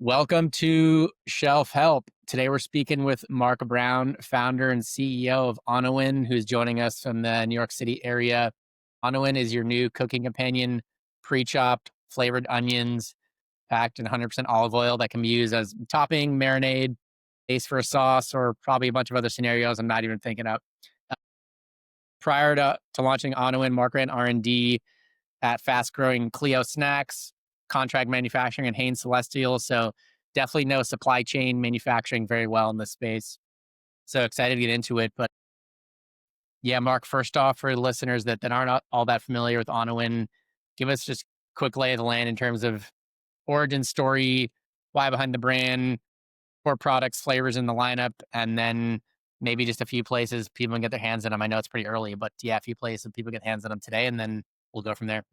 Welcome to Shelf Help. Today we're speaking with Marc Brown, founder and CEO of ONOIN, who's joining us from the New York City area. ONOIN is your new cooking companion, pre-chopped flavored onions, packed in 100% olive oil that can be used as topping, marinade, base for a sauce, or probably a bunch of other scenarios I'm not even thinking of. Uh, Prior to launching ONOIN, Marc ran R&D at fast-growing Clio Snacks, contract manufacturing, and Hain Celestial. So definitely know supply chain manufacturing very well in this space. So excited to get into it. But yeah, Marc, first off, for listeners that aren't all that familiar with ONOIN, give us just quick lay of the land in terms of origin story, why behind the brand, core products, flavors in the lineup, and then maybe just a few places people can get their hands on them. I know it's pretty early, but yeah, a few places people get hands on them today, and then we'll go from there.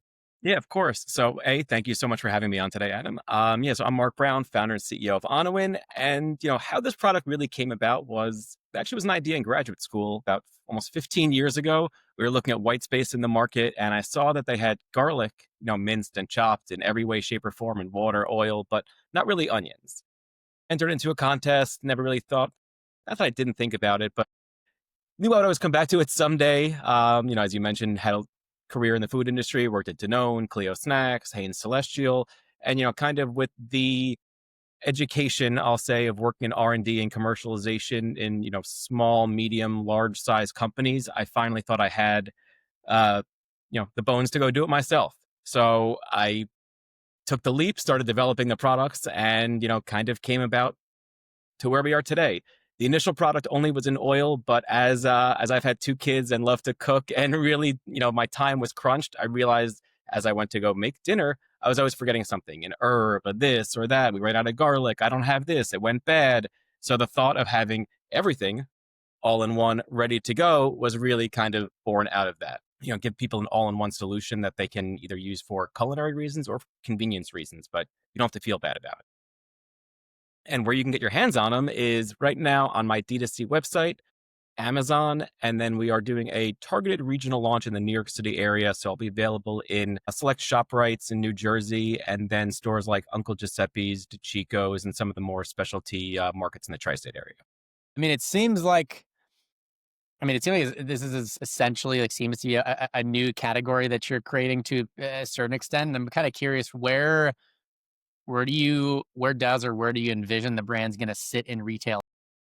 Yeah, of course. So, thank you so much for having me on today, Adam. So I'm Marc Brown, founder and CEO of ONOIN, and how this product really came about was actually was an idea in graduate school about almost 15 years ago. We were looking at white space in the market, and I saw that they had garlic, minced and chopped in every way, shape, or form, in water, oil, but not really onions. Entered into a contest, never really thought. Not that I didn't think about it, but knew I would always come back to it someday. As you mentioned, had a career in the food industry, worked at Danone, Clio Snacks, Hain Celestial, and kind of with the education, I'll say, of working in R&D and commercialization in small, medium, large size companies, I finally thought I had uh, the bones to go do it myself. So I took the leap, started developing the products, and kind of came about to where we are today. The initial product only was in oil, but as I've had two kids and love to cook, and really, my time was crunched, I realized as I went to go make dinner, I was always forgetting something, an herb, a this or that. We ran out of garlic. I don't have this. It went bad. So the thought of having everything all in one ready to go was really kind of born out of that. Give people an all-in-one solution that they can either use for culinary reasons or for convenience reasons, but you don't have to feel bad about it. And where you can get your hands on them is right now on my D2C website, Amazon, and then we are doing a targeted regional launch in the New York City area. So I'll be available in select ShopRites in New Jersey, and then stores like Uncle Giuseppe's, DeChico's, and some of the more specialty markets in the tri-state area. I mean, it seems like this is essentially like seems to be a new category that you're creating to a certain extent. And I'm kind of curious where do you envision the brand's going to sit in retail?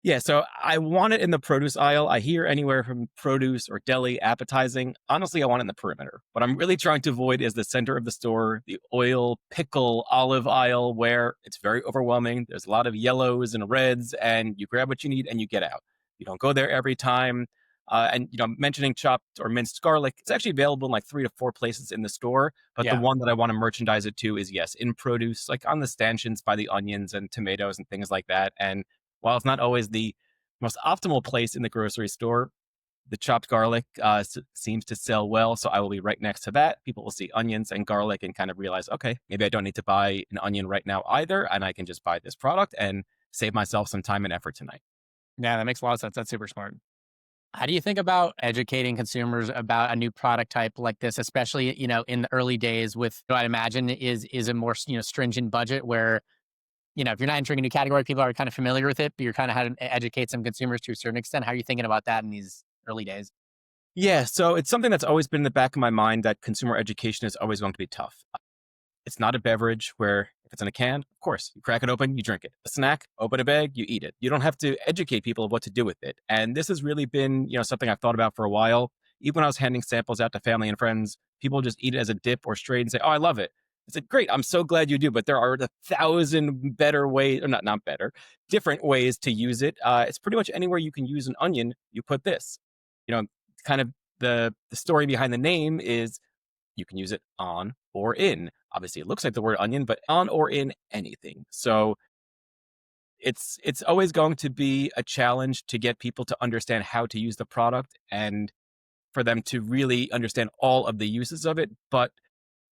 Yeah, so I want it in the produce aisle. I hear anywhere from produce or deli, appetizing. Honestly, I want it in the perimeter. What I'm really trying to avoid is the center of the store, the oil, pickle, olive aisle, where it's very overwhelming. There's a lot of yellows and reds, and you grab what you need and you get out. You don't go there every time. Mentioning chopped or minced garlic, it's actually available in like 3 to 4 places in the store. But the Yeah. one that I want to merchandise it to is, yes, in produce, like on the stanchions by the onions and tomatoes and things like that. And while it's not always the most optimal place in the grocery store, the chopped garlic seems to sell well. So I will be right next to that. People will see onions and garlic and kind of realize, okay, maybe I don't need to buy an onion right now either. And I can just buy this product and save myself some time and effort tonight. Yeah, that makes a lot of sense. That's super smart. How do you think about educating consumers about a new product type like this, especially, in the early days with what I imagine is a more, stringent budget where, if you're not entering a new category, people are kind of familiar with it, but you're kind of having to educate some consumers to a certain extent. How are you thinking about that in these early days? Yeah, so it's something that's always been in the back of my mind that consumer education is always going to be tough. It's not a beverage where if it's in a can, of course, you crack it open, you drink it. A snack, open a bag, you eat it. You don't have to educate people of what to do with it. And this has really been, something I've thought about for a while. Even when I was handing samples out to family and friends, people just eat it as a dip or straight and say, "Oh, I love it." I said, "Great, I'm so glad you do." But there are 1,000 better ways, or not better, different ways to use it. It's pretty much anywhere you can use an onion, you put this. You know, kind of the story behind the name is you can use it on or in. Obviously, it looks like the word onion, but on or in anything. So it's always going to be a challenge to get people to understand how to use the product and for them to really understand all of the uses of it. But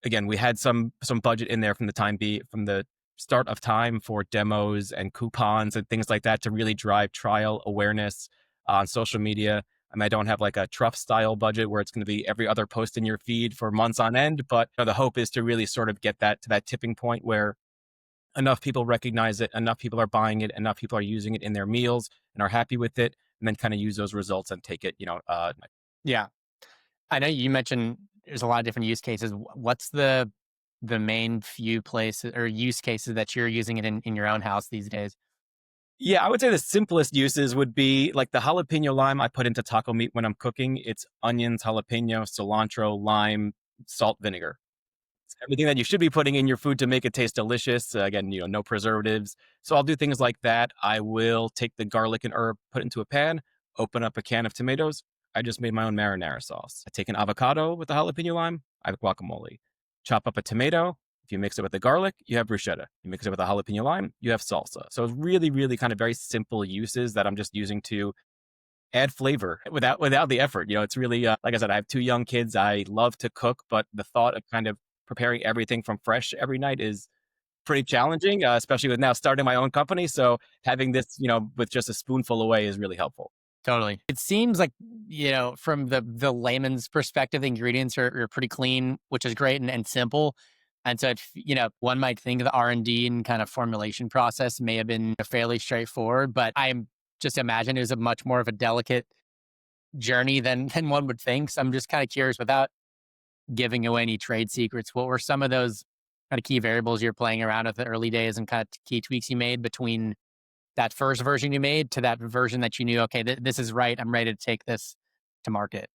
again, we had some budget in there from the start of time for demos and coupons and things like that to really drive trial awareness on social media. I mean, I don't have like a Truff style budget where it's going to be every other post in your feed for months on end, but the hope is to really sort of get that to that tipping point where enough people recognize it, enough people are buying it, enough people are using it in their meals and are happy with it, and then kind of use those results and take it, Yeah. I know you mentioned there's a lot of different use cases. What's the main few places or use cases that you're using it in your own house these days? Yeah, I would say the simplest uses would be like the jalapeno lime I put into taco meat when I'm cooking. It's onions, jalapeno, cilantro, lime, salt, vinegar. It's everything that you should be putting in your food to make it taste delicious. Again, no preservatives. So I'll do things like that. I will take the garlic and herb, put it into a pan, open up a can of tomatoes. I just made my own marinara sauce. I take an avocado with the jalapeno lime. I have guacamole. Chop up a tomato. If you mix it with the garlic, you have bruschetta. You mix it with the jalapeno lime, you have salsa. So it's really, really kind of very simple uses that I'm just using to add flavor without the effort. It's really like I said, I have two young kids. I love to cook, but the thought of kind of preparing everything from fresh every night is pretty challenging, especially with now starting my own company. So having this, with just a spoonful away is really helpful. Totally. It seems like, from the layman's perspective, the ingredients are pretty clean, which is great and simple. And so, one might think the R&D and kind of formulation process may have been fairly straightforward, but I'm just imagine it was a much more of a delicate journey than one would think. So I'm just kind of curious, without giving away any trade secrets, what were some of those kind of key variables you're playing around with the early days and kind of key tweaks you made between that first version you made to that version that you knew, okay, this is right. I'm ready to take this to market.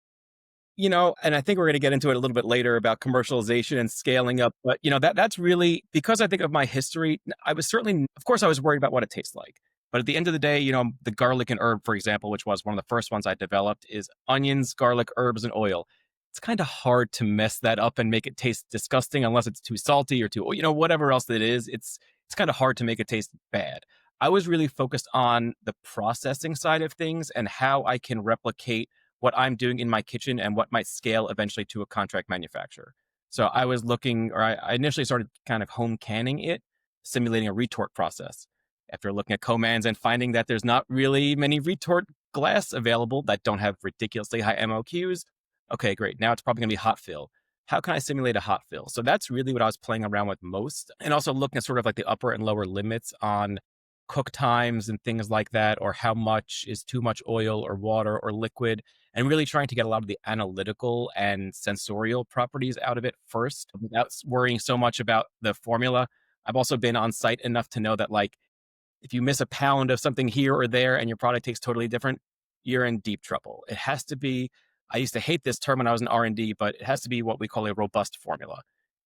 And I think we're going to get into it a little bit later about commercialization and scaling up. But that's really because I think of my history. I was certainly, of course, I was worried about what it tastes like. But at the end of the day, the garlic and herb, for example, which was one of the first ones I developed, is onions, garlic, herbs, and oil. It's kind of hard to mess that up and make it taste disgusting unless it's too salty or too, whatever else it is. It's kind of hard to make it taste bad. I was really focused on the processing side of things and how I can replicate what I'm doing in my kitchen and what might scale eventually to a contract manufacturer. So I was looking, or I initially started kind of home canning it, simulating a retort process. After looking at commands and finding that there's not really many retort glass available that don't have ridiculously high MOQs, okay, great. Now it's probably going to be hot fill. How can I simulate a hot fill? So that's really what I was playing around with most. And also looking at sort of like the upper and lower limits on cook times and things like that, or how much is too much oil or water or liquid, and really trying to get a lot of the analytical and sensorial properties out of it first without worrying so much about the formula. I've also been on site enough to know that, like, if you miss a pound of something here or there and your product tastes totally different, you're in deep trouble. It has to be, I used to hate this term when I was in R&D, but it has to be what we call a robust formula.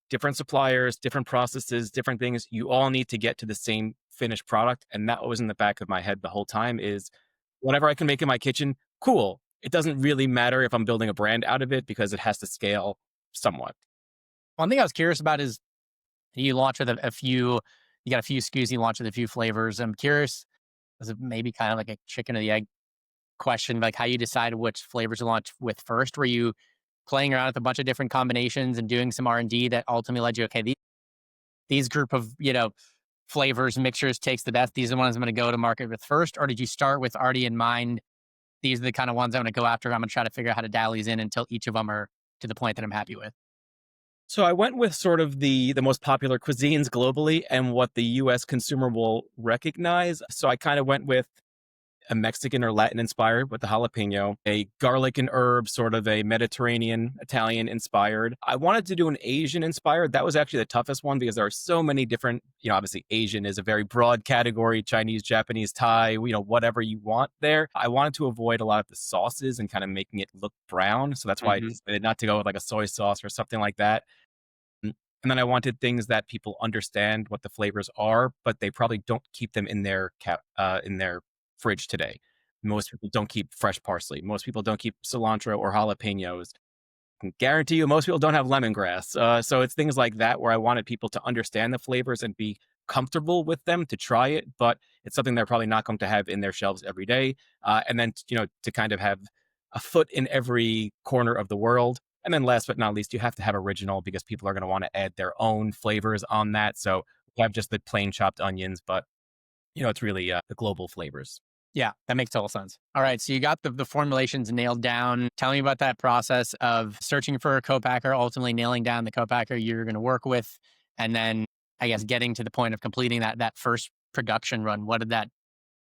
Different suppliers, different processes, different things, you all need to get to the same finished product. And that was in the back of my head the whole time is whatever I can make in my kitchen, cool. It doesn't really matter if I'm building a brand out of it because it has to scale somewhat. One thing I was curious about is you launch with a few, you got a few SKUs, you launch with a few flavors. I'm curious, is it maybe kind of like a chicken or the egg question, like how you decided which flavors to launch with first? Were you playing around with a bunch of different combinations and doing some R&D that ultimately led you, okay, these group of, flavors, mixtures takes the best. These are the ones I'm going to go to market with first. Or did you start with already in mind, these are the kind of ones I'm going to go after. I'm going to try to figure out how to dial these in until each of them are to the point that I'm happy with. So I went with sort of the most popular cuisines globally and what the US consumer will recognize. So I kind of went with a Mexican or Latin inspired with the jalapeno, a garlic and herb, sort of a Mediterranean, Italian inspired. I wanted to do an Asian inspired. That was actually the toughest one because there are so many different, obviously Asian is a very broad category, Chinese, Japanese, Thai, whatever you want there. I wanted to avoid a lot of the sauces and kind of making it look brown. So that's why I decided not to go with like a soy sauce or something like that. And then I wanted things that people understand what the flavors are, but they probably don't keep them in their fridge today. Most people don't keep fresh parsley. Most people don't keep cilantro or jalapenos. I can guarantee you most people don't have lemongrass. So it's things like that where I wanted people to understand the flavors and be comfortable with them to try it, but it's something they're probably not going to have in their shelves every day. And then, to kind of have a foot in every corner of the world. And then last but not least, you have to have original because people are going to want to add their own flavors on that. So we have just the plain chopped onions, but it's really the global flavors. Yeah, that makes total sense. All right. So you got the formulations nailed down. Tell me about that process of searching for a co-packer, ultimately nailing down the co-packer you're going to work with, and then I guess, getting to the point of completing that first production run? What did that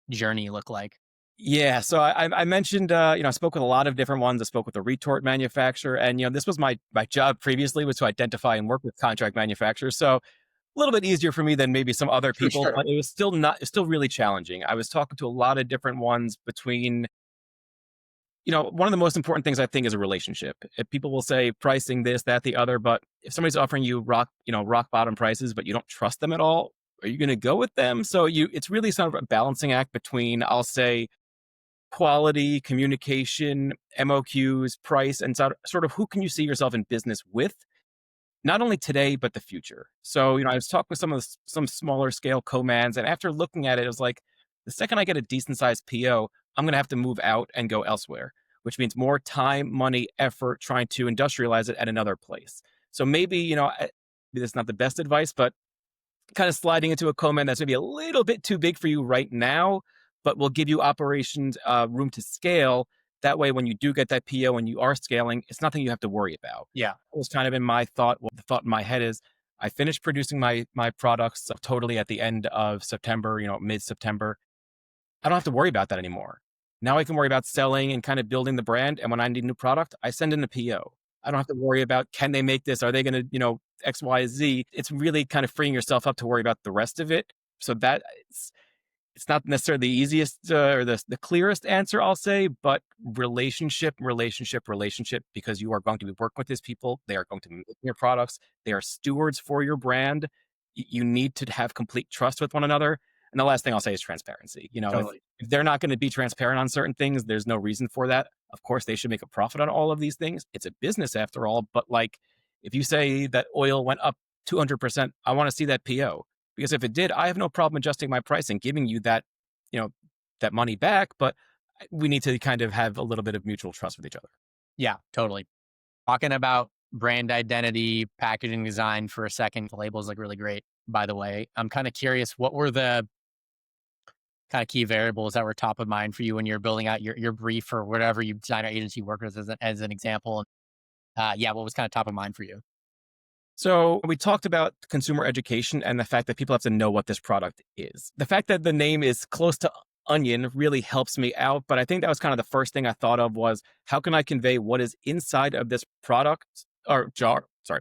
journey look like? Yeah, so I mentioned, I spoke with a lot of different ones. I spoke with a retort manufacturer, and this was my job previously, was to identify and work with contract manufacturers. So a little bit easier for me than maybe some other For people, sure. but it's still really challenging. I was talking to a lot of different ones between, one of the most important things I think is a relationship. If people will say pricing this, that, the other, but if somebody's offering you rock bottom prices, but you don't trust them at all, are you going to go with them? So it's really sort of a balancing act between, I'll say, quality, communication, MOQs, price, and sort of who can you see yourself in business with, not only today but the future. So, I was talking with some smaller scale co-mans, and after looking at it, it was like the second I get a decent sized PO, I'm going to have to move out and go elsewhere, which means more time, money, effort trying to industrialize it at another place. So maybe, maybe that's not the best advice, but kind of sliding into a co-man that's maybe a little bit too big for you right now, but will give you operations room to scale. That way, when you do get that PO and you are scaling, it's nothing you have to worry about. Yeah. It was kind of in my thought. Well, the thought in my head is, I finished producing my products totally at the end of September, mid September. I don't have to worry about that anymore. Now I can worry about selling and kind of building the brand. And when I need a new product, I send in a PO. I don't have to worry about, can they make this? Are they going to, X, Y, Z? It's really kind of freeing yourself up to worry about the rest of it. So that it's not necessarily the easiest or the clearest answer, I'll say, but relationship, because you are going to be working with these people. They are going to be making your products. They are stewards for your brand. You need to have complete trust with one another. And the last thing I'll say is transparency. Totally. If they're not going to be transparent on certain things, there's no reason for that. Of course, they should make a profit on all of these things. It's a business after all. But like, if you say that oil went up 200%, I want to see that PO. Because if it did, I have no problem adjusting my price and giving you that, that money back. But we need to kind of have a little bit of mutual trust with each other. Yeah, totally. Talking about brand identity, packaging design for a second, the labels look really great, by the way. I'm kind of curious, what were the kind of key variables that were top of mind for you when you're building out your brief or whatever you design or agency work with as an example? Yeah, what was kind of top of mind for you? So we talked about consumer education and the fact that people have to know what this product is. The fact that the name is close to onion really helps me out, but I think that was kind of the first thing I thought of was, how can I convey what is inside of this product or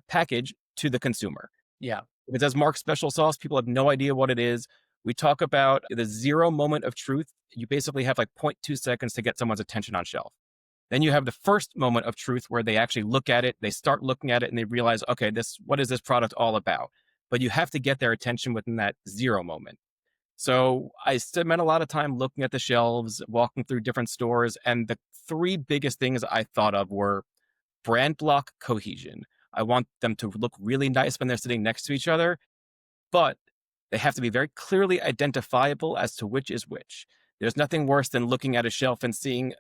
package to the consumer? Yeah. If it says Mark Special Sauce, people have no idea what it is. We talk about the zero moment of truth. You basically have like 0.2 seconds to get someone's attention on shelf. Then you have the first moment of truth where they actually look at it, they start looking at it, and they realize, okay, what is this product all about? But you have to get their attention within that zero moment. So I spent a lot of time looking at the shelves, walking through different stores, and the three biggest things I thought of were brand block cohesion. I want them to look really nice when they're sitting next to each other, but they have to be very clearly identifiable as to which is which. There's nothing worse than looking at a shelf and seeing,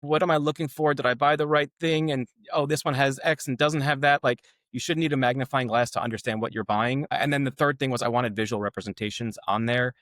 what am I looking for? Did I buy the right thing? And oh, this one has X and doesn't have that. Like, you shouldn't need a magnifying glass to understand what you're buying. And then the third thing was, I wanted visual representations on there.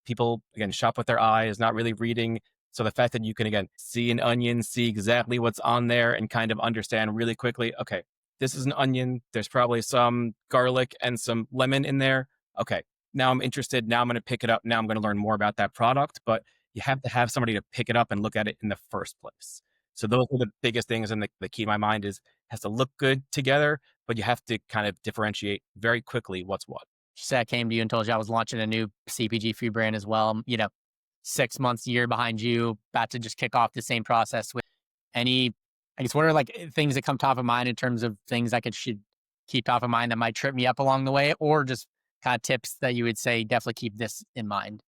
People, again, shop with their eyes, not really reading. So the fact that you can, again, see an onion, see exactly what's on there and kind of understand really quickly, okay, this is an onion. There's probably some garlic and some lemon in there. Okay, now I'm interested. Now I'm going to pick it up. Now I'm going to learn more about that product. But you have to have somebody to pick it up and look at it in the first place. So those are the biggest things. And the key in my mind is, it has to look good together, but you have to kind of differentiate very quickly what's what. Say I came to you and told you I was launching a new CPG food brand as well. 6 months, year behind you, about to just kick off the same process with any, I guess, what are like things that come top of mind in terms of things I should keep top of mind that might trip me up along the way, or just kind of tips that you would say, definitely keep this in mind?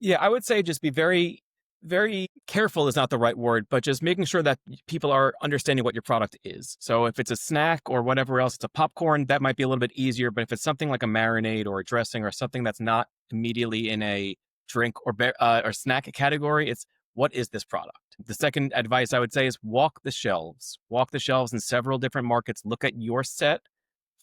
Yeah, I would say just be very, very careful is not the right word, but just making sure that people are understanding what your product is. So if it's a snack or whatever else, it's a popcorn, that might be a little bit easier. But if it's something like a marinade or a dressing or something that's not immediately in a drink or snack category, it's, what is this product? The second advice I would say is walk the shelves. Walk the shelves in several different markets. Look at your set,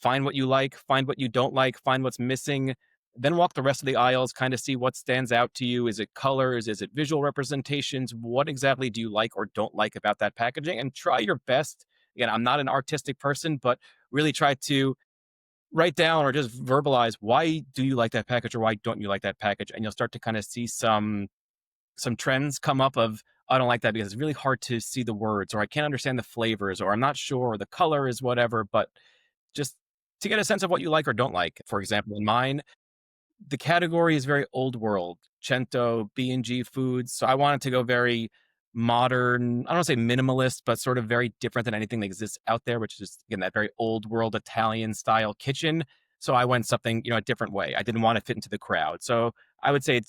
find what you like, find what you don't like, find what's missing, then walk the rest of the aisles, kind of see what stands out to you. Is it colors? Is it visual representations? What exactly do you like or don't like about that packaging? And try your best. Again, I'm not an artistic person, but really try to write down or just verbalize, why do you like that package or why don't you like that package? And you'll start to kind of see some trends come up of, I don't like that because it's really hard to see the words, or I can't understand the flavors, or I'm not sure, or the color is whatever. But just to get a sense of what you like or don't like. For example, in mine, the category is very old world, Cento, B&G foods. So I wanted to go very modern. I don't want to say minimalist, but sort of very different than anything that exists out there, which is again that very old world Italian style kitchen. So I went something, a different way. I didn't want to fit into the crowd. So I would say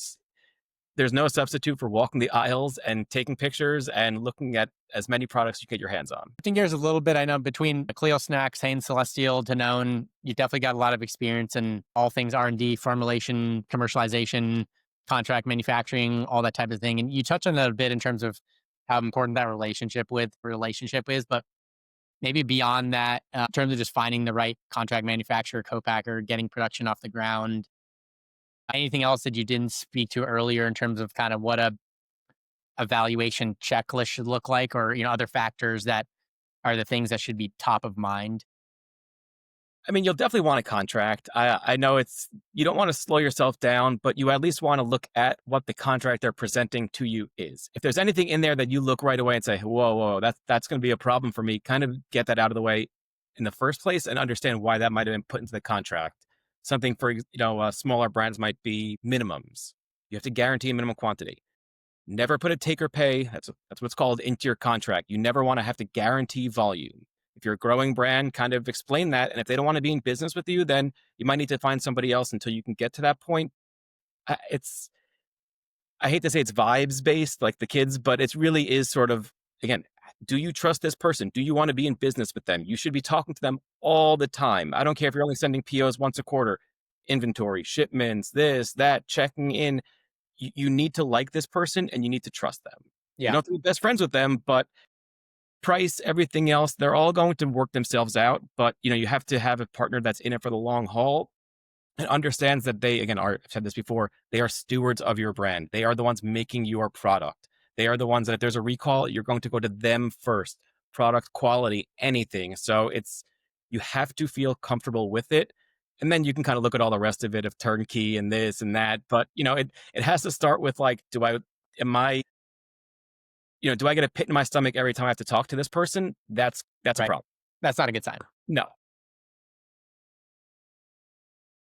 there's no substitute for walking the aisles and taking pictures and looking at as many products you get your hands on. Shifting gears a little bit, I know between Clio Snacks, Hain Celestial, Danone, you definitely got a lot of experience in all things R&D, formulation, commercialization, contract manufacturing, all that type of thing. And you touched on that a bit in terms of how important that relationship is, but maybe beyond that, in terms of just finding the right contract manufacturer, co-packer, getting production off the ground. Anything else that you didn't speak to earlier in terms of kind of what a evaluation checklist should look like, or other factors that are the things that should be top of mind? I mean, you'll definitely want a contract. I know you don't want to slow yourself down, but you at least want to look at what the contract they're presenting to you is. If there's anything in there that you look right away and say, whoa, that's going to be a problem for me, kind of get that out of the way in the first place and understand why that might have been put into the contract. Something for, smaller brands might be minimums. You have to guarantee a minimum quantity. Never put a take or pay. That's what's called into your contract. You never want to have to guarantee volume. If you're a growing brand, kind of explain that. And if they don't want to be in business with you, then you might need to find somebody else until you can get to that point. I hate to say it's vibes based, like the kids, but it really is sort of, again, do you trust this person? Do you want to be in business with them? You should be talking to them all the time. I don't care if you're only sending POs once a quarter, inventory, shipments, this, that, checking in. You need to like this person and you need to trust them. You Yeah. don't have to be best friends with them, but price, everything else, they're all going to work themselves out. But you have to have a partner that's in it for the long haul and understands that they, again, I've said this before, they are stewards of your brand. They are the ones making your product. They are the ones that if there's a recall, you're going to go to them first. Product quality, anything. So you have to feel comfortable with it. And then you can kind of look at all the rest of it of turnkey and this and that. But it has to start with like, do I get a pit in my stomach every time I have to talk to this person? That's a Right. problem. That's not a good sign. No.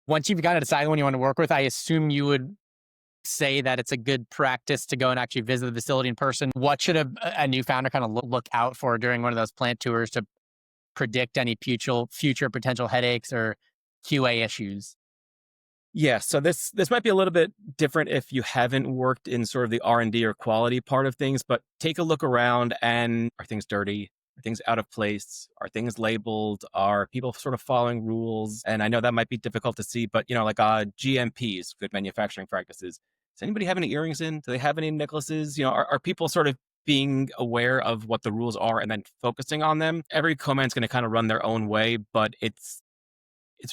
Once you've got to decide when you want to work with, I assume you would say that it's a good practice to go and actually visit the facility in person. What should a new founder kind of look out for during one of those plant tours to predict any future potential headaches or QA issues? Yeah, so this might be a little bit different if you haven't worked in sort of the R&D or quality part of things, but take a look around and are things dirty? Are things out of place? Are things labeled? Are people sort of following rules? And I know that might be difficult to see, but like GMPs, good manufacturing practices. Does anybody have any earrings in? Do they have any necklaces? Are people sort of being aware of what the rules are and then focusing on them? Every comment's going to kind of run their own way, but it's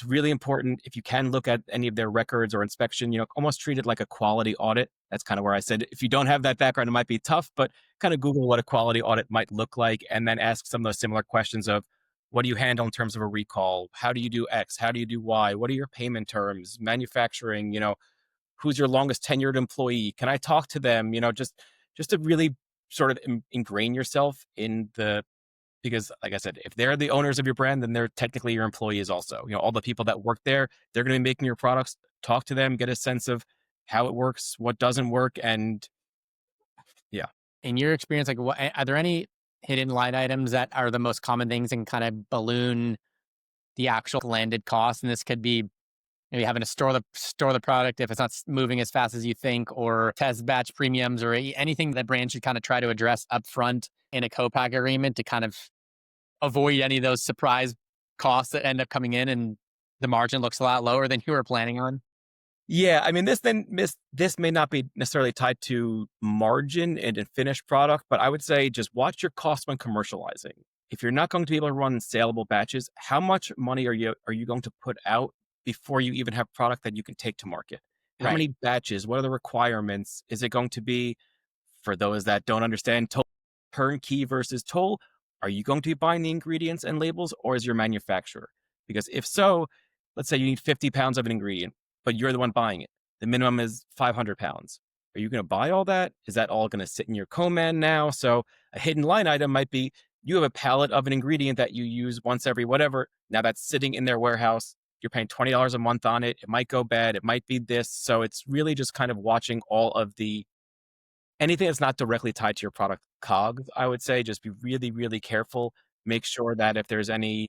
really important if you can look at any of their records or inspection, almost treat it like a quality audit. That's kind of where I said, if you don't have that background, it might be tough, but kind of Google what a quality audit might look like and then ask some of those similar questions of what do you handle in terms of a recall? How do you do X? How do you do Y? What are your payment terms? Manufacturing, who's your longest tenured employee? Can I talk to them? Just to really sort of ingrain yourself in because like I said, if they're the owners of your brand, then they're technically your employees also. All the people that work there, they're going to be making your products. Talk to them, get a sense of how it works, what doesn't work. And yeah. In your experience, like are there any hidden line items that are the most common things and kind of balloon the actual landed cost? And this could be maybe having to store the product if it's not moving as fast as you think, or test batch premiums, or anything that brands should kind of try to address upfront in a co-pack agreement to kind of avoid any of those surprise costs that end up coming in and the margin looks a lot lower than you were planning on. Yeah, I mean, this may not be necessarily tied to margin and a finished product, but I would say just watch your costs when commercializing. If you're not going to be able to run saleable batches, how much money are you going to put out before you even have product that you can take to market? How Right. many batches? What are the requirements? Is it going to be, for those that don't understand, turnkey versus toll? Are you going to be buying the ingredients and labels, or is your manufacturer? Because if so, let's say you need 50 pounds of an ingredient, but you're the one buying it. The minimum is 500 pounds. Are you going to buy all that? Is that all going to sit in your co-man now? So a hidden line item might be you have a pallet of an ingredient that you use once every whatever. Now that's sitting in their warehouse. You're paying $20 a month on it. It might go bad. It might be this. So it's really just kind of watching all of the anything that's not directly tied to your product COGS, I would say. Just be really, really careful. Make sure that if there's any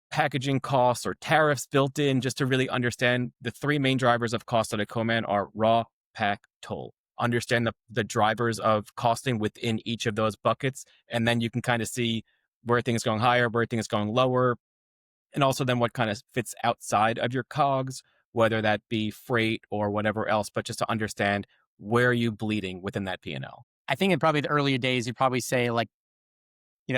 packaging costs or tariffs built in, just to really understand the three main drivers of cost at a co-man are raw, pack, toll. Understand the drivers of costing within each of those buckets, and then you can kind of see where things going higher, where things going lower, and also then what kind of fits outside of your COGS, whether that be freight or whatever else, but just to understand where are you bleeding within that P&L. I think in probably the earlier days, you'd probably say like,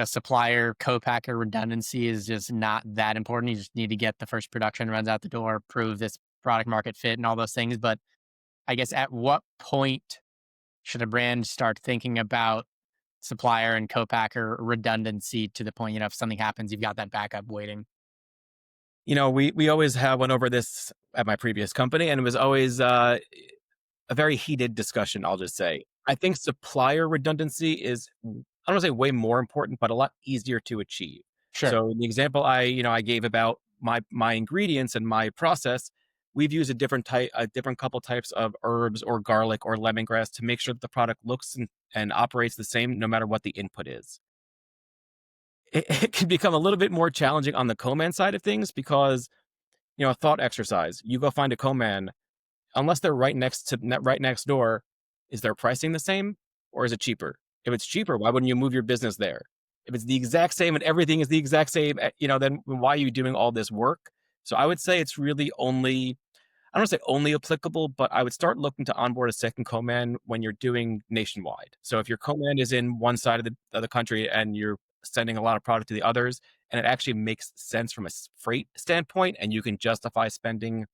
supplier, co-packer redundancy is just not that important. You just need to get the first production runs out the door, prove this product market fit and all those things. But I guess at what point should a brand start thinking about supplier and co-packer redundancy to the point, if something happens, you've got that backup waiting? We always went over this at my previous company, and it was always a very heated discussion, I'll just say. I think supplier redundancy is, I don't want to say way more important, but a lot easier to achieve. Sure. So the example I gave about my ingredients and my process, we've used a different couple types of herbs or garlic or lemongrass to make sure that the product looks and operates the same no matter what the input is. It can become a little bit more challenging on the co-man side of things because, a thought exercise. You go find a co-man, unless they're right next door, is their pricing the same or is it cheaper? If it's cheaper, why wouldn't you move your business there? If it's the exact same and everything is the exact same, then why are you doing all this work? So I would say it's really only, I don't want to say only applicable, but I would start looking to onboard a second co-man when you're doing nationwide. So if your co-man is in one side of the country and you're sending a lot of product to the others, and it actually makes sense from a freight standpoint, and you can justify spending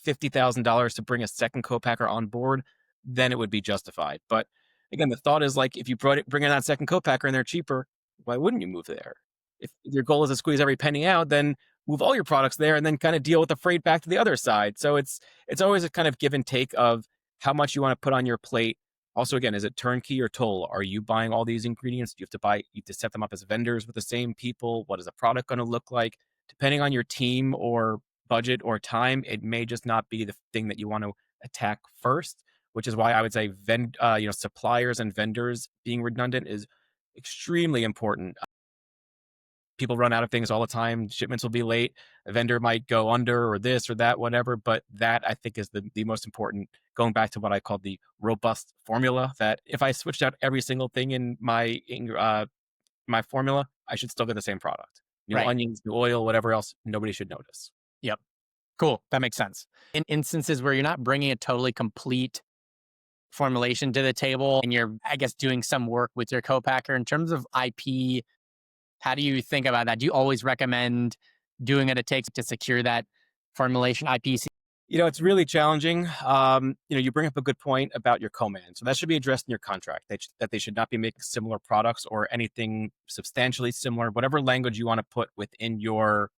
$50,000 to bring a second co-packer on board, then it would be justified. But again, the thought is like, if you bring in that second co-packer and they're cheaper, why wouldn't you move there? If your goal is to squeeze every penny out, then move all your products there and then kind of deal with the freight back to the other side. So it's always a kind of give and take of how much you want to put on your plate. Also, again, is it turnkey or toll? Are you buying all these ingredients? Do you have to set them up as vendors with the same people? What is the product going to look like? Depending on your team or budget or time, it may just not be the thing that you want to attack first, which is why I would say suppliers and vendors being redundant is extremely important. People run out of things all the time. Shipments will be late. A vendor might go under or this or that, whatever. But that I think is the most important, going back to what I call the robust formula, that if I switched out every single thing in my formula, I should still get the same product. New Right. onions, new oil, whatever else, nobody should notice. Yep. Cool. That makes sense. In instances where you're not bringing a totally complete formulation to the table and you're, I guess, doing some work with your co-packer in terms of IP, how do you think about that? Do you always recommend doing what it takes to secure that formulation IP? It's really challenging. You bring up a good point about your co-man. So that should be addressed in your contract, that they should not be making similar products or anything substantially similar, whatever language you want to put within your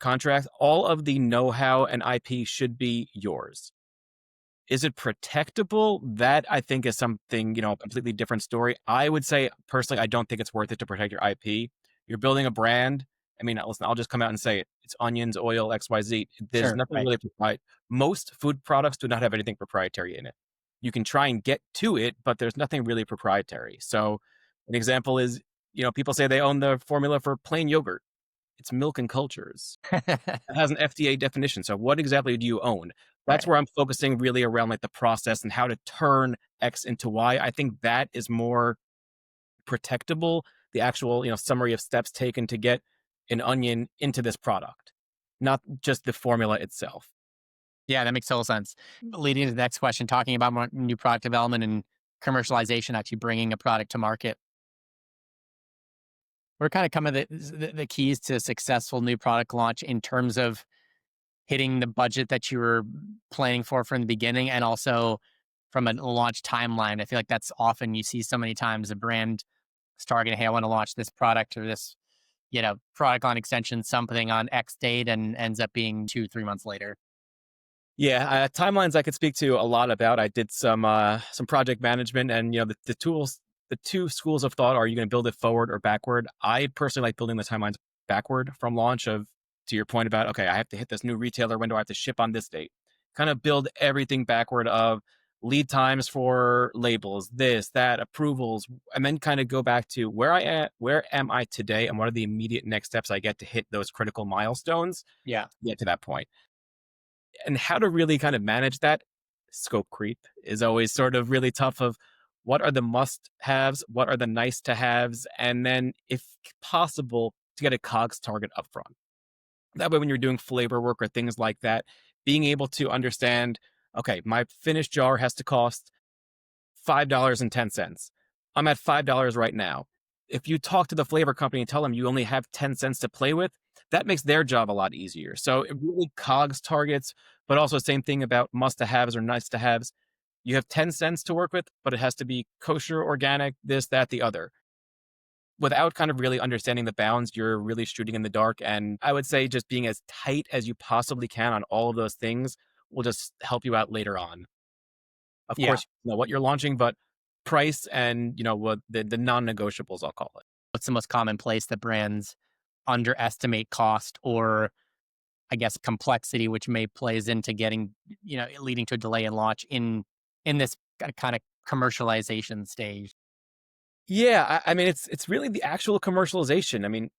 contract. All of the know-how and IP should be yours. Is it protectable? That I think is something, a completely different story. I would say personally, I don't think it's worth it to protect your IP. You're building a brand. I mean, listen, I'll just come out and say it. It's onions, oil, XYZ. There's Sure, nothing right. really proprietary. Most food products do not have anything proprietary in it. You can try and get to it, but there's nothing really proprietary. So an example is, people say they own the formula for plain yogurt. It's milk and cultures. It has an FDA definition. So what exactly do you own? That's Right. where I'm focusing really around like the process and how to turn X into Y. I think that is more protectable. The actual, summary of steps taken to get an onion into this product, not just the formula itself. Yeah, that makes total sense. Leading to the next question, talking about more new product development and commercialization, actually bringing a product to market. We're kind of coming to the keys to successful new product launch in terms of hitting the budget that you were planning for from the beginning and also from a launch timeline. I feel like that's often you see so many times a brand is targeting, hey, I want to launch this product or this, product line extension, something on X date and ends up being 2, 3 months later. Yeah, timelines I could speak to a lot about. I did some project management, and the tools, the two schools of thought are you going to build it forward or backward. I personally like building the timelines backward from launch. Of to your point about, okay, I have to hit this new retailer window, I have to ship on this date. Kind of build everything backward of lead times for labels, this, that, approvals, and then kind of go back to where am I today, and what are the immediate next steps I get to hit those critical milestones. Yeah. Get to that point, and how to really kind of manage that scope creep is always sort of really tough. Of what are the must haves, what are the nice to haves, and then if possible to get a cogs target upfront. That way when you're doing flavor work or things like that, being able to understand, okay, my finished jar has to cost $5.10. I'm at $5 right now. If you talk to the flavor company and tell them you only have 10 cents to play with, that makes their job a lot easier. So it really cogs targets, but also same thing about must to haves or nice to haves. You have 10 cents to work with, but it has to be kosher, organic, this, that, the other. Without kind of really understanding the bounds, you're really shooting in the dark. And I would say just being as tight as you possibly can on all of those things will just help you out later on. Of Yeah. course, you know what you're launching, but price and what the non-negotiables, I'll call it. What's the most common place that brands underestimate cost or I guess complexity, which may plays into getting, leading to a delay in launch in this kind of commercialization stage. Yeah, I mean, it's really the actual commercialization. I mean,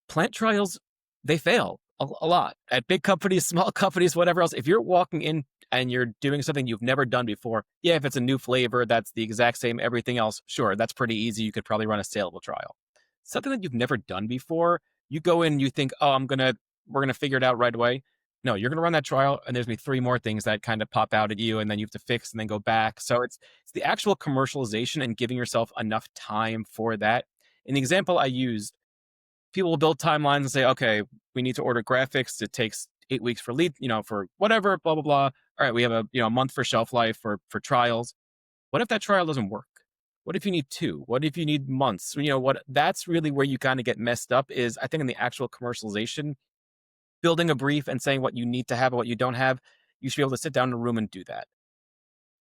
plant trials, they fail a lot at big companies, small companies, whatever else. If you're walking in and you're doing something you've never done before, yeah, if it's a new flavor that's the exact same everything else, sure, that's pretty easy. You could probably run a saleable trial. Something that you've never done before, you go in, you think, oh, we're gonna figure it out right away. No, you're gonna run that trial, and there's gonna be three more things that kind of pop out at you, and then you have to fix and then go back. So it's the actual commercialization and giving yourself enough time for that. In the example I used, people will build timelines and say, okay, we need to order graphics. It takes 8 weeks for lead, for whatever, blah, blah, blah. All right, we have a month for shelf life for trials. What if that trial doesn't work? What if you need two? What if you need months? What that's really where you kind of get messed up is I think in the actual commercialization, building a brief and saying what you need to have and what you don't have, you should be able to sit down in a room and do that.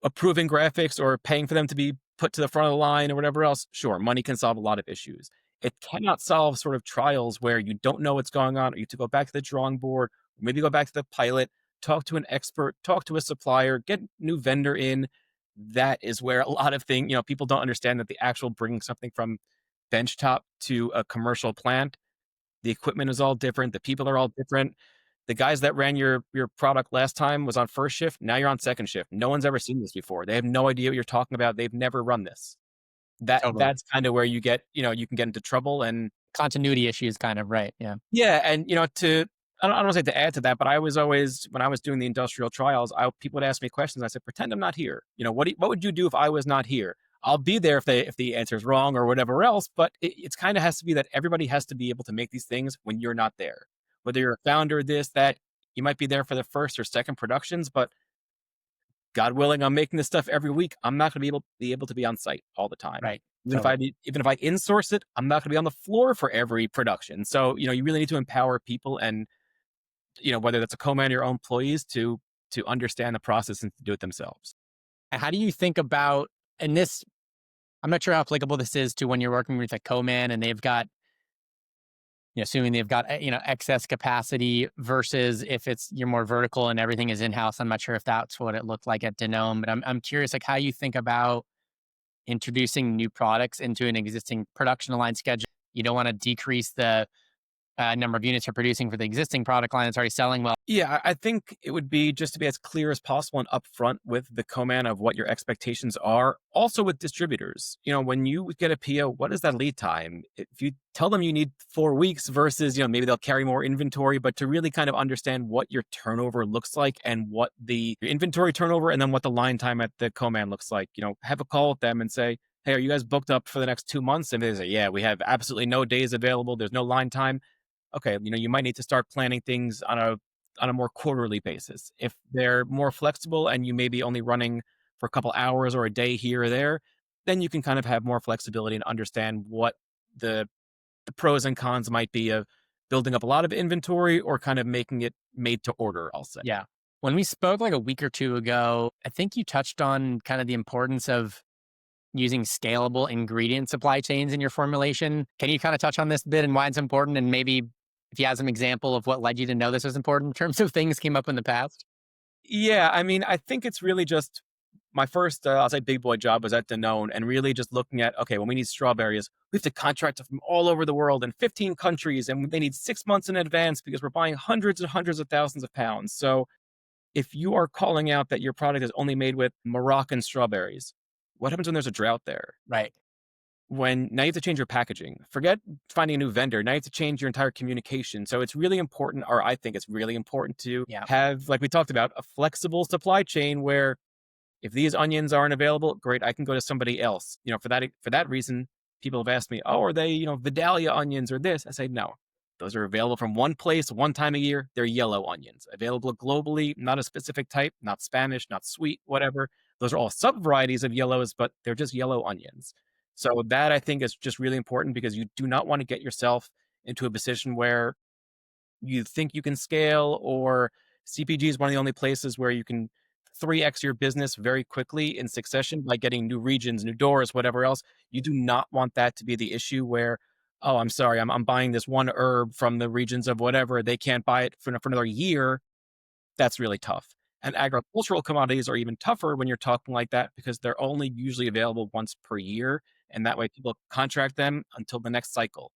Approving graphics or paying for them to be put to the front of the line or whatever else, sure, money can solve a lot of issues. It cannot solve sort of trials where you don't know what's going on, or you have to go back to the drawing board, or maybe go back to the pilot, talk to an expert, talk to a supplier, get a new vendor in. That is where a lot of things, people don't understand that the actual bringing something from benchtop to a commercial plant, the equipment is all different, the people are all different. The guys that ran your product last time was on first shift. Now you're on second shift. No one's ever seen this before. They have no idea what you're talking about. They've never run this. Totally. That's kind of where you get, you can get into trouble. And Continuity issues, kind of, right? Yeah. yeah, and I don't want to say to add to that, but I was always, when I was doing the industrial trials, people would ask me questions. I said, pretend I'm not here. What would you do if I was not here? I'll be there if the answer is wrong or whatever else. But it's kind of has to be that everybody has to be able to make these things when you're not there. Whether you're a founder, this, that, you might be there for the first or second productions, but God willing, I'm making this stuff every week. I'm not going to be able to be on site all the time. Right. Even if I insource it, I'm not going to be on the floor for every production. So you really need to empower people, and whether that's a co-man or your own employees to understand the process and to do it themselves. And how do you think about, and this, I'm not sure how applicable this is to when you're working with a co-man and they've got, assuming they've got, excess capacity versus if you're more vertical and everything is in-house. I'm not sure if that's what it looked like at Danone, but I'm curious, like, how you think about introducing new products into an existing production line schedule. You don't want to decrease the number of units you're producing for the existing product line that's already selling well. Yeah, I think it would be just to be as clear as possible and upfront with the co-man of what your expectations are. Also with distributors, when you get a PO, what is that lead time? If you tell them you need 4 weeks versus, maybe they'll carry more inventory, but to really kind of understand what your turnover looks like and what your inventory turnover and then what the line time at the co-man looks like, have a call with them and say, hey, are you guys booked up for the next 2 months? And they say, yeah, we have absolutely no days available. There's no line time. Okay, you might need to start planning things on a more quarterly basis. If they're more flexible and you may be only running for a couple hours or a day here or there, then you can kind of have more flexibility and understand what the the pros and cons might be of building up a lot of inventory or kind of making it made to order, I'll say. Yeah. When we spoke like a week or two ago, I think you touched on kind of the importance of using scalable ingredient supply chains in your formulation. Can you kind of touch on this a bit and why it's important? And maybe if you have some example of what led you to know this was important in terms of things came up in the past? Yeah, I mean, I think it's really just my first, I'll say, big boy job was at Danone, and really just looking at, okay, when we need strawberries, we have to contract from all over the world in 15 countries, and they need 6 months in advance because we're buying hundreds and hundreds of thousands of pounds. So if you are calling out that your product is only made with Moroccan strawberries, what happens when there's a drought there? Right. When now you have to change your packaging. Forget finding a new vendor. Now you have to change your entire communication. So it's really important, or I think it's really important to Yeah. have, like we talked about, a flexible supply chain where if these onions aren't available, great, I can go to somebody else. For that reason, people have asked me, oh, are they, Vidalia onions or this? I say no. Those are available from one place, one time a year. They're yellow onions, available globally, not a specific type, not Spanish, not sweet, whatever. Those are all sub varieties of yellows, but they're just yellow onions. So that I think is just really important because you do not want to get yourself into a position where you think you can scale, or CPG is one of the only places where you can 3x your business very quickly in succession by getting new regions, new doors, whatever else. You do not want that to be the issue where, oh, I'm sorry, I'm buying this one herb from the regions of whatever. They can't buy it for another year. That's really tough. And agricultural commodities are even tougher when you're talking like that because they're only usually available once per year. And that way people contract them until the next cycle.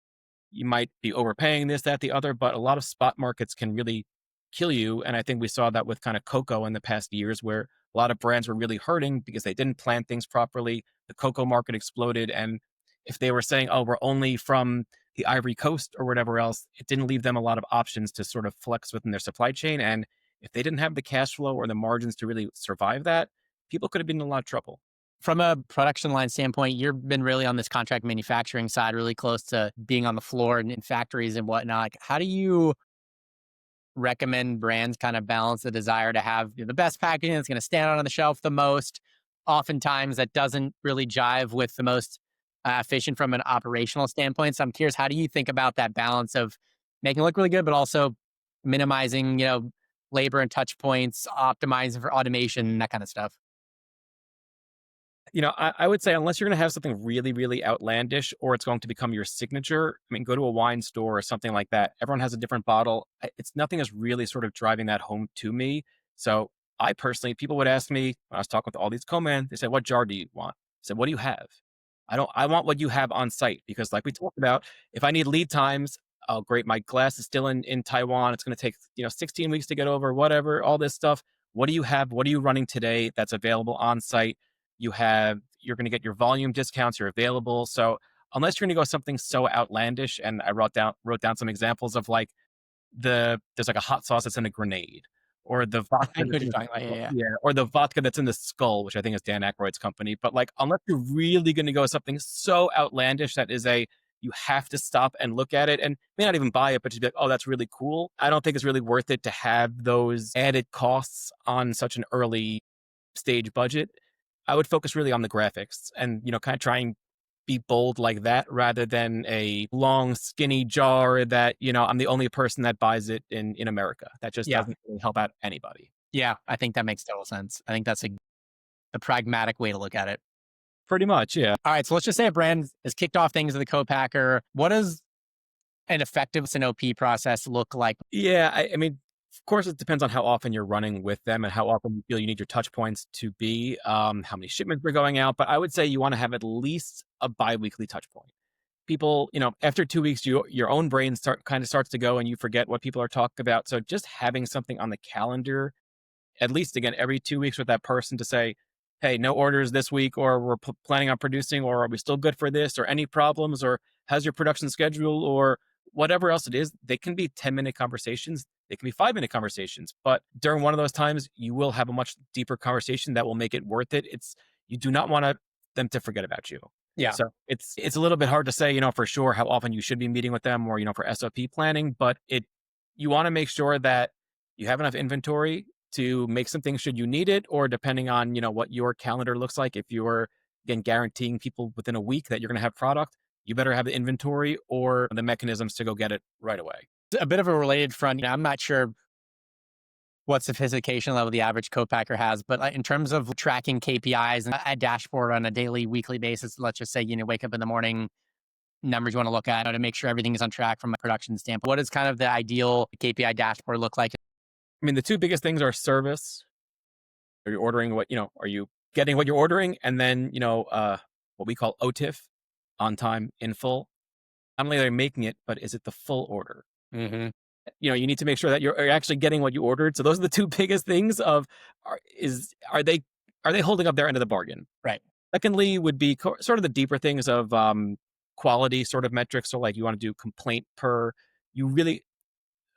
You might be overpaying this, that, the other, but a lot of spot markets can really kill you. And I think we saw that with kind of cocoa in the past years, where a lot of brands were really hurting because they didn't plan things properly. The cocoa market exploded. And if they were saying, oh, we're only from the Ivory Coast or whatever else, it didn't leave them a lot of options to sort of flex within their supply chain. And if they didn't have the cash flow or the margins to really survive that, people could have been in a lot of trouble. From a production line standpoint, you've been really on this contract manufacturing side, really close to being on the floor and in factories and whatnot. Like, how do you recommend brands kind of balance the desire to have the best packaging that's going to stand out on the shelf the most? Oftentimes, that doesn't really jive with the most efficient from an operational standpoint. So I'm curious, how do you think about that balance of making it look really good, but also minimizing, labor and touch points, optimizing for automation, that kind of stuff? I would say unless you're going to have something really, really outlandish or it's going to become your signature, I mean, go to a wine store or something like that. Everyone has a different bottle. It's nothing is really sort of driving that home to me. So I personally, people would ask me when I was talking with all these co-man, they said, what jar do you want? I said, what do you have? I want what you have on site because like we talked about, if I need lead times, oh, great. My glass is still in Taiwan. It's going to take, 16 weeks to get over, whatever, all this stuff. What do you have? What are you running today that's available on site? You're going to get your volume discounts, you're available. So unless you're going to go something so outlandish, and I wrote down some examples of like there's like a hot sauce that's in a grenade, or the I vodka know that's what in you're the talking about. Yeah, skull, yeah. yeah, or the vodka that's in the skull, which I think is Dan Aykroyd's company. But like unless you're really going to go something so outlandish that is you have to stop and look at it and may not even buy it, but just be like, oh, that's really cool. I don't think it's really worth it to have those added costs on such an early stage budget. I would focus really on the graphics and, kind of try and be bold like that rather than a long, skinny jar that, I'm the only person that buys it in America. That just Yeah. doesn't really help out anybody. Yeah. I think that makes total sense. I think that's a pragmatic way to look at it. Pretty much, yeah. All right. So let's just say a brand has kicked off things with a co-packer. What does an effective S&OP process look like? Yeah, I mean, of course, it depends on how often you're running with them and how often you feel you need your touch points to be, how many shipments are going out. But I would say you want to have at least a biweekly touch point. People, after 2 weeks, your own brain starts to go and you forget what people are talking about. So just having something on the calendar at least again every 2 weeks with that person to say, hey, no orders this week, or we're planning on producing, or are we still good for this, or any problems, or how's your production schedule, or whatever else it is. They can be 10-minute conversations. They can be 5-minute conversations. But during one of those times, you will have a much deeper conversation that will make it worth it. You do not want them to forget about you. Yeah. So it's a little bit hard to say, for sure how often you should be meeting with them or, for SOP planning, but you want to make sure that you have enough inventory to make something should you need it, or depending on, what your calendar looks like. If you're, again, guaranteeing people within a week that you're going to have product, you better have the inventory or the mechanisms to go get it right away. A bit of a related front. I'm not sure what sophistication level the average co-packer has, but in terms of tracking KPIs and a dashboard on a daily, weekly basis, let's just say, wake up in the morning, numbers you want to look at to make sure everything is on track from a production standpoint. What does kind of the ideal KPI dashboard look like? I mean, the two biggest things are service. Are you ordering are you getting what you're ordering? And then, what we call OTIF, on time, in full. Not only are they making it, but is it the full order? Hmm. You need to make sure that you're actually getting what you ordered. So those are the two biggest things of are they holding up their end of the bargain? Right. Secondly, would be sort of the deeper things of quality sort of metrics. So like you want to do complaint per. You really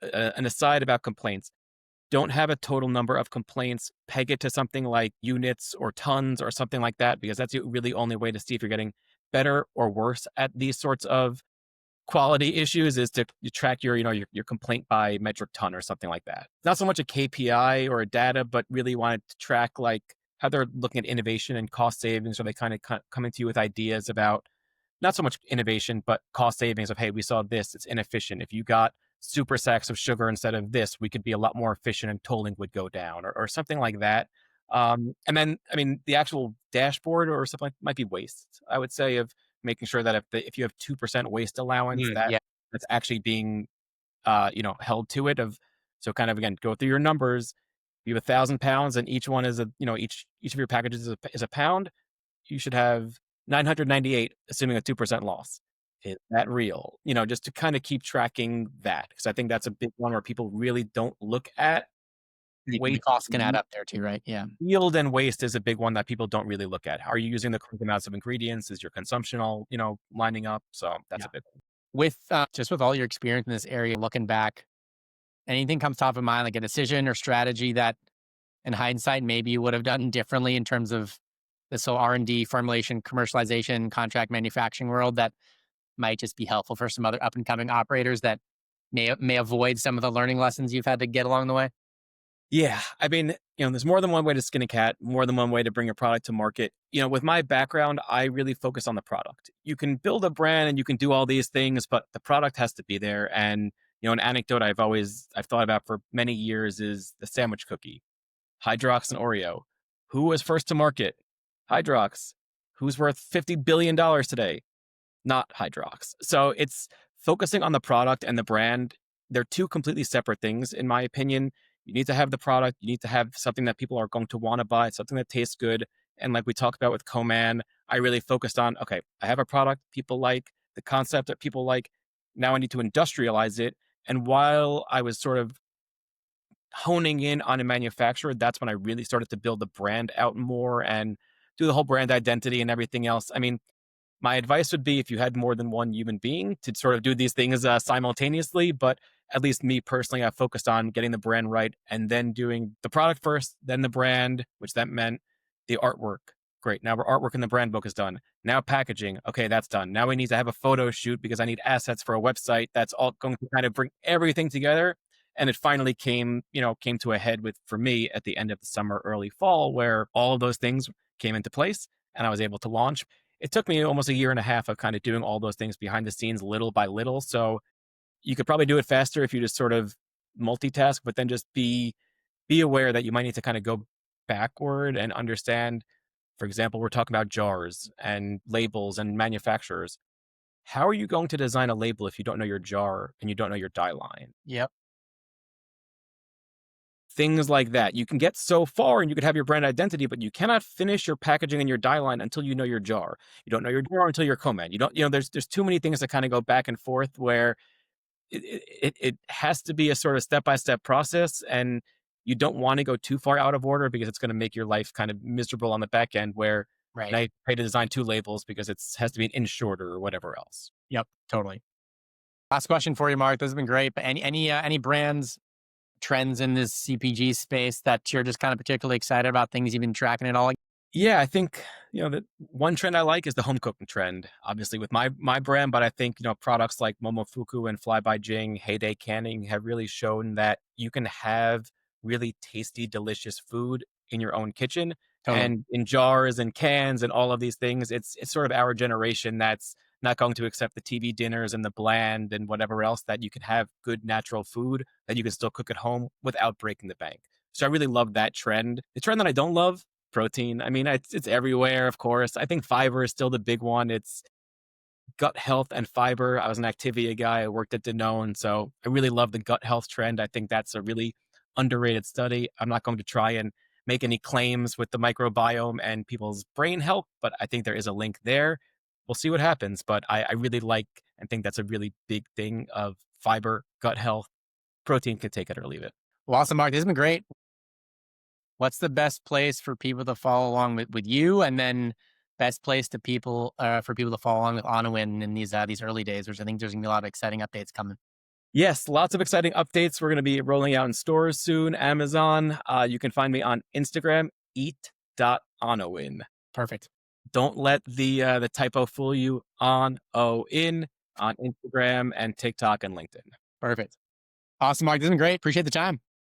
an aside about complaints. Don't have a total number of complaints. Peg it to something like units or tons or something like that, because that's the really only way to see if you're getting better or worse at these sorts of quality issues is to track your complaint by metric ton or something like that. Not so much a KPI or a data, but really wanted to track like how they're looking at innovation and cost savings. Or they kind of coming to you with ideas about not so much innovation, but cost savings of, hey, we saw this, it's inefficient. If you got super sacks of sugar instead of this, we could be a lot more efficient and tolling would go down or something like that. And then, I mean, the actual dashboard or something like might be waste, I would say, of making sure that if you have 2% waste allowance, Yeah. that's actually being, held to it of, so kind of, again, go through your numbers. You have 1,000 pounds and each one is each of your packages is a pound. You should have 998, assuming a 2% loss. Is that real? Just to kind of keep tracking that, because I think that's a big one where people really don't look at. The Waste, costs can add up there too, right? Yeah. yield and waste is a big one that people don't really look at. Are you using the correct amounts of ingredients? Is your consumption all, lining up? So that's Yeah. a big one. With just with all your experience in this area, looking back, anything comes top of mind, like a decision or strategy that in hindsight, maybe you would have done differently in terms of this whole R&D, formulation, commercialization, contract manufacturing world that might just be helpful for some other up and coming operators that may avoid some of the learning lessons you've had to get along the way? Yeah. I mean, there's more than one way to skin a cat, more than one way to bring a product to market. With my background, I really focus on the product. You can build a brand and you can do all these things, but the product has to be there. And, an anecdote I've thought about for many years is the sandwich cookie, Hydrox and Oreo. Who was first to market? Hydrox. Who's worth $50 billion today? Not Hydrox. So it's focusing on the product and the brand. They're two completely separate things, in my opinion. You need to have the product. You need to have something that people are going to want to buy, something that tastes good. And like we talked about with Coman, I really focused on, okay, I have a product people like, the concept that people like. Now I need to industrialize it. And while I was sort of honing in on a manufacturer, that's when I really started to build the brand out more and do the whole brand identity and everything else. I mean, my advice would be if you had more than one human being to sort of do these things simultaneously, but at least me personally, I focused on getting the brand right and then doing the product first, then the brand, which that meant the artwork. Great. Now our artwork in the brand book is done. Now packaging. Okay, that's done. Now we need to have a photo shoot because I need assets for a website. That's all going to kind of bring everything together. And it finally came to a head for me at the end of the summer, early fall, where all of those things came into place and I was able to launch. It took me almost a year and a half of kind of doing all those things behind the scenes little by little. So you could probably do it faster if you just sort of multitask, but then just be aware that you might need to kind of go backward and understand. For example, we're talking about jars and labels and manufacturers. How are you going to design a label if you don't know your jar and you don't know your die line? Yep. Things like that. You can get so far and you could have your brand identity, but you cannot finish your packaging and your die line until you know your jar. You don't know your jar until your Coman. You don't, there's too many things that kind of go back and forth where it has to be a sort of step-by-step process. And you don't want to go too far out of order because it's going to make your life kind of miserable on the back end where Right. now you pay to design two labels because it has to be an inch shorter or whatever else. Yep. Totally. Last question for you, Mark. This has been great. But any brands, trends in this CPG space that you're just kind of particularly excited about? Things you've been tracking at all? Yeah, I think, the one trend I like is the home cooking trend, obviously with my brand, but I think, products like Momofuku and Fly by Jing, Heyday Canning have really shown that you can have really tasty, delicious food in your own kitchen Totally. and in jars and cans and all of these things. It's sort of our generation that's not going to accept the TV dinners and the bland and whatever else, that you can have good natural food that you can still cook at home without breaking the bank. So I really love that trend. The trend that I don't love, protein. I mean, it's everywhere, of course. I think fiber is still the big one. It's gut health and fiber. I was an Activia guy. I worked at Danone. So I really love the gut health trend. I think that's a really underrated study. I'm not going to try and make any claims with the microbiome and people's brain health, but I think there is a link there. We'll see what happens. But I really like and think that's a really big thing of fiber, gut health. Protein can take it or leave it. Well, awesome, Mark. This has been great. What's the best place for people to follow along with you, and then best place to people for people to follow along with ONOIN in these early days, which I think there's gonna be a lot of exciting updates coming. Yes, lots of exciting updates. We're going to be rolling out in stores soon. Amazon. You can find me on Instagram, eat.onowin. Perfect. Don't let the typo fool you. ONOIN on Instagram and TikTok and LinkedIn. Perfect. Awesome, Mark. This has been great. Appreciate the time.